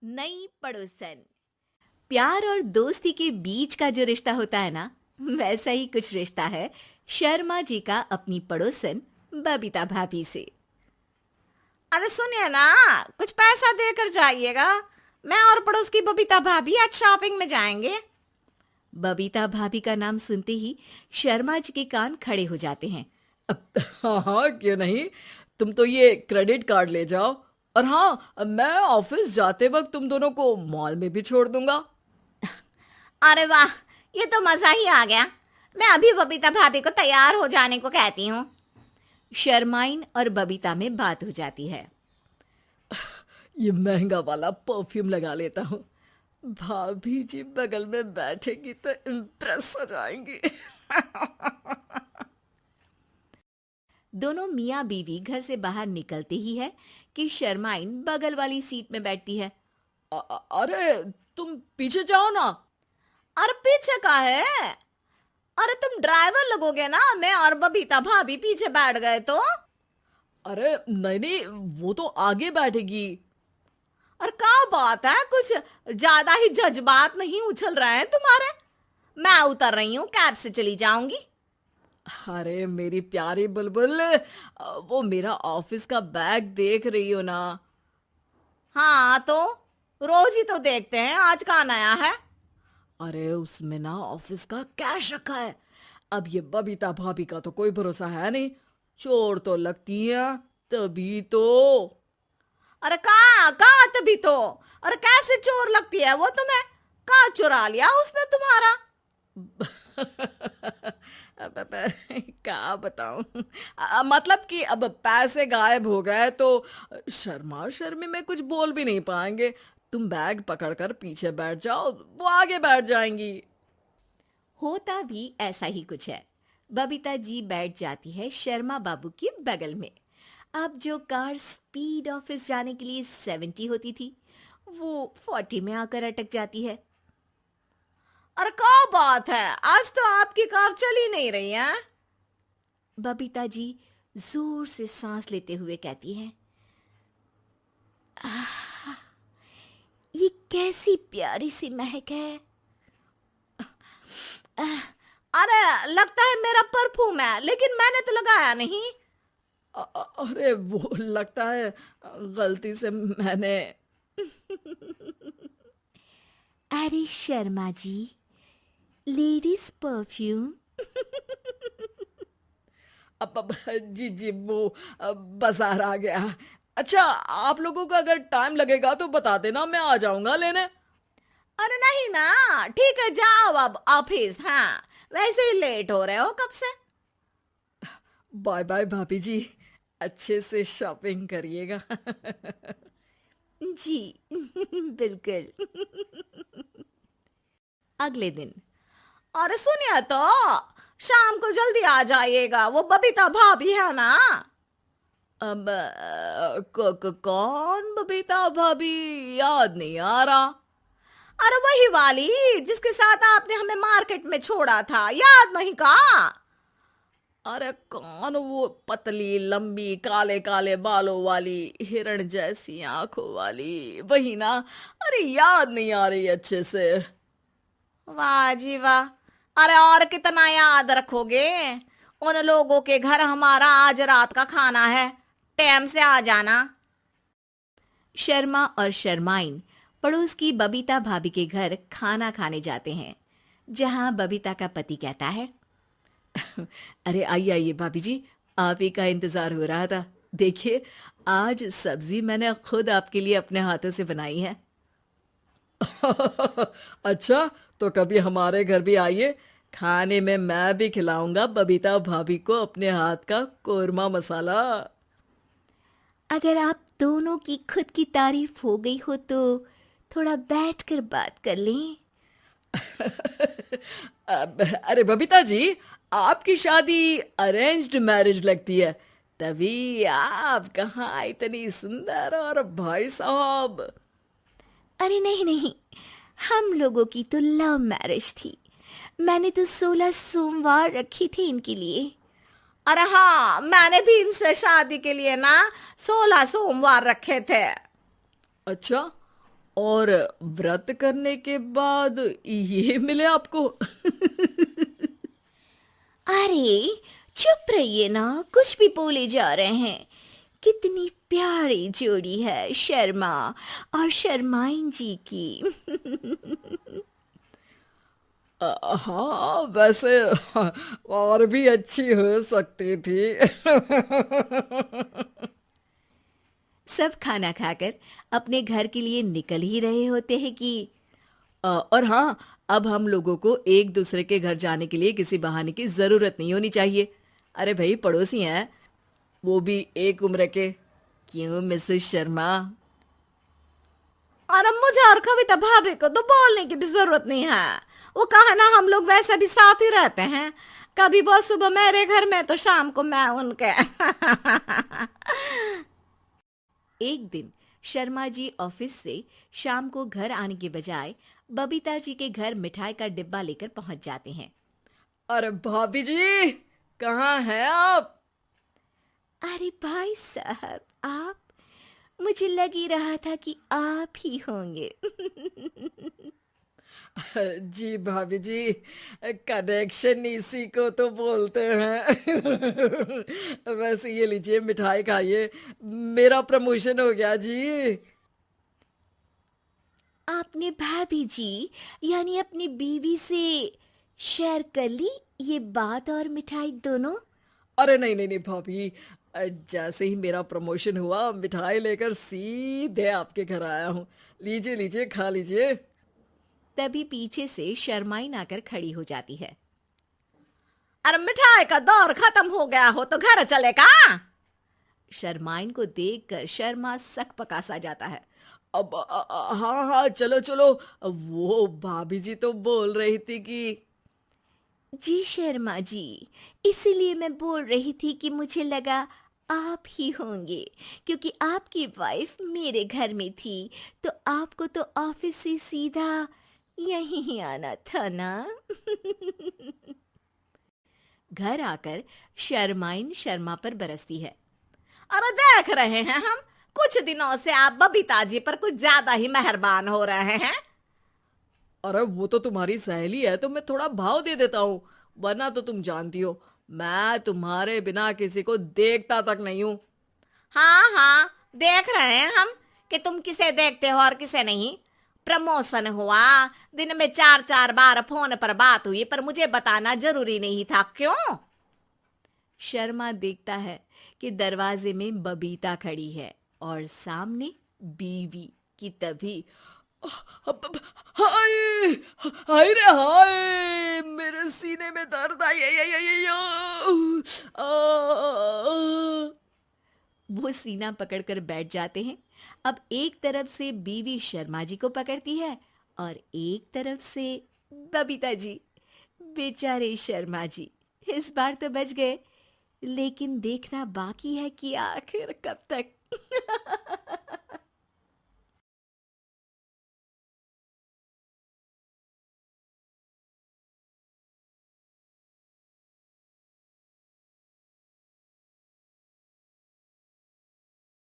नई पड़ोसन। प्यार और दोस्ती के बीच का जो रिश्ता होता है ना, वैसा ही कुछ रिश्ता है शर्मा जी का अपनी पड़ोसन बबीता भाभी से। अरे सुनिए ना, कुछ पैसा देकर जाइएगा। मैं और पड़ोस की बबीता भाभी आज शॉपिंग में जाएंगे। बबीता भाभी का नाम सुनते ही शर्मा जी के कान खड़े हो जाते हैं। हाँ हाँ, क्यों नहीं। तुम तो ये क्रेडिट कार्ड ले जाओ। और हाँ, मैं ऑफिस जाते वक्त तुम दोनों को मॉल में भी छोड़ दूंगा। अरे वाह, ये तो मजा ही आ गया। मैं अभी बबीता भाभी को तैयार हो जाने को कहती हूँ। शर्माइन और बबीता में बात हो जाती है। ये महंगा वाला परफ्यूम लगा लेता हूँ। भाभी जी बगल में बैठेगी तो इम्प्रेस हो जाएंगी। दोनों मियाँ बीवी घर से बाहर निकलते ही है कि शर्माइन बगल वाली सीट में बैठती है। अरे तुम पीछे जाओ ना। अरे पीछे का है? अरे तुम ड्राइवर लगोगे ना, मैं और बबीता भाभी पीछे बैठ गए तो। अरे नहीं नहीं, वो तो आगे बैठेगी। और क्या बात है, कुछ ज्यादा ही जज्बात नहीं उछल रहे हैं तुम्हारे? मैं उतर रही हूँ, कैब से चली जाऊंगी। अरे मेरी प्यारी बुलबुल, वो मेरा ऑफिस का बैग देख रही हो ना। हाँ तो रोज ही तो देखते हैं, आज का नया है? अरे उसमें ना ऑफिस का कैश रखा है। अब ये बबीता भाभी का तो कोई भरोसा है नहीं। चोर तो लगती है तभी तो। अरे कहाँ कहाँ तभी तो। अरे कैसे चोर लगती है वो तुम्हें? कहाँ चुरा लिया उसने तुम्हारा? क्या बताऊं। मतलब कि अब पैसे गायब हो गए तो शर्मा शर्मी में कुछ बोल भी नहीं पाएंगे। तुम बैग पकड़कर पीछे बैठ जाओ, वो आगे बैठ जाएंगी। होता भी ऐसा ही कुछ है। बबीता जी बैठ जाती है शर्मा बाबू के बगल में। अब जो कार स्पीड ऑफिस जाने के लिए 70 होती थी, वो 40 में आकर अटक जाती है। अरे क्या बात है, आज तो आपकी कार चली नहीं रही है। बबीता जी जोर से सांस लेते हुए कहती हैं, ये कैसी प्यारी सी महक है। अरे लगता है मेरा परफ्यूम है, लेकिन मैंने तो लगाया नहीं। अरे वो लगता है गलती से मैंने। अरे शर्मा जी, लेडीज परफ्यूम। अब जी जी, वो बाजार आ गया। अच्छा, आप लोगों को अगर टाइम लगेगा तो बता देना, मैं आ जाऊंगा लेने। अरे नहीं ना, ठीक है जाओ अब ऑफिस। हाँ, वैसे ही लेट हो रहे हो कब से। बाय बाय भाभी जी, अच्छे से शॉपिंग करिएगा। जी बिल्कुल। अगले दिन। अरे सुनिए तो, शाम को जल्दी आ जाइएगा, वो बबीता भाभी है ना। अब कौन बबीता भाभी? याद नहीं आ रहा। अरे वही वाली जिसके साथ आपने हमें मार्केट में छोड़ा था, याद नहीं का? अरे कौन वो पतली लंबी काले काले बालों वाली हिरण जैसी आंखों वाली, वही ना। अरे याद नहीं आ रही अच्छे से। वाह जी वाह। अरे और कितना याद रखोगे? उन लोगों के घर हमारा आज रात का खाना है, टाइम से आ जाना। शर्मा और शर्माइन पड़ोस की बबीता भाभी के घर खाना खाने जाते हैं, जहां बबीता का पति कहता है, अरे आइए आइए भाभी जी, आप ही का इंतजार हो रहा था। देखिए, आज सब्जी मैंने खुद आपके लिए अपने हाथों से बनाई है। अच्छा, तो कभी हमारे घर भी आइए। खाने में मैं भी खिलाऊंगा बबीता भाभी को अपने हाथ का कोरमा मसाला। अगर आप दोनों की खुद की तारीफ हो गई हो तो थोड़ा बैठकर बात कर लें। अरे बबीता जी, आपकी शादी अरेंज्ड मैरिज लगती है, तभी आप कहाँ इतनी सुंदर। और भाई साहब। अरे नहीं नहीं, हम लोगों की तो लव मैरिज थी। मैंने तो 16 सोमवार रखी थी इनके लिए। अरे हाँ, मैंने भी इनसे शादी के लिए ना 16 सोमवार रखे थे। अच्छा, और व्रत करने के बाद ये मिले आपको? अरे चुप रहिए ना, कुछ भी बोले जा रहे हैं। कितनी प्यारी जोड़ी है शर्मा और शर्माइन जी की। हाँ, वैसे और भी अच्छी हो सकती थी। सब खाना खाकर अपने घर के लिए निकल ही रहे होते हैं कि और हाँ, अब हम लोगों को एक दूसरे के घर जाने के लिए किसी बहाने की जरूरत नहीं होनी चाहिए। अरे भाई, पड़ोसी हैं, वो भी एक उम्र के। क्यों मिसेस शर्मा? और अब मुझे और कविता भाभी को तो बोलने की भी जरूरत नहीं है। वो कहा ना, हम लोग वैसे भी साथ ही रहते हैं। कभी वो सुबह मेरे घर में तो शाम को मैं उनके। एक दिन शर्मा जी ऑफिस से शाम को घर आने के बजाय बबीता जी के घर मिठाई का डिब्बा लेकर पहुंच जाते हैं। अरे भाभी जी, कहाँ हैं आप? अरे भाई साहब, आप? मुझे लग ही रहा था कि आप ही होंगे। जी भाभी जी, कनेक्शन इसी को तो बोलते हैं। वैसे ये लीजिए, मिठाई खाइए, मेरा प्रमोशन हो गया जी। आपने भाभी जी यानी अपनी बीवी से शेयर कर ली ये बात और मिठाई दोनों? अरे नहीं नहीं नहीं भाभी, जैसे ही मेरा प्रमोशन हुआ, मिठाई लेकर सीधे आपके घर आया हूँ। लीजिए लीजिए, खा लीजिए। तभी पीछे से शर्माइन आकर खड़ी हो जाती है। अरे मिठाई का दौर खत्म हो गया हो तो घर चले का? शर्माइन को देखकर शर्मा सकपका सा जाता है। अब हाँ हाँ, चलो चलो। वो भाभी जी तो बोल रही थी कि जी शर्मा जी, इसीलिए मैं बोल रही थी कि मुझे लगा आप ही होंगे, क्योंकि आपकी वाइफ मेरे घर में थी, तो आपको तो ऑफिस से सीधा यहीं ही आना था ना। घर आकर शर्माइन शर्मा पर बरसती है। अरे देख रहे हैं हम, कुछ दिनों से आप बबीता जी पर कुछ ज्यादा ही मेहरबान हो रहे हैं। अरे वो तो तुम्हारी सहेली है, तो मैं थोड़ा भाव दे देता हूँ, वरना तो तुम जानती हो, मैं तुम्हारे बिना किसी को देखता तक नहीं हूँ। हाँ हाँ, देख रहे हैं हम कि तुम किसे देखते हो और किसे नहीं। प्रमोशन हुआ, दिन में 4-4 बार फोन पर बात हुई, पर मुझे बताना जरूरी नहीं था, क्यों? शर्मा देखता है कि दरवाजे में बबीता खड़ी है और सामने बीवी की। तभी हाय, हाय रे हाय, मेरे सीने में दर्द आई आई आई आई आई, वो सीना पकड़कर बैठ जाते हैं। अब एक तरफ से बीवी शर्मा जी को पकड़ती है और एक तरफ से बबीता जी। बेचारे शर्मा जी इस बार तो बच गए, लेकिन देखना बाकी है कि आखिर कब तक।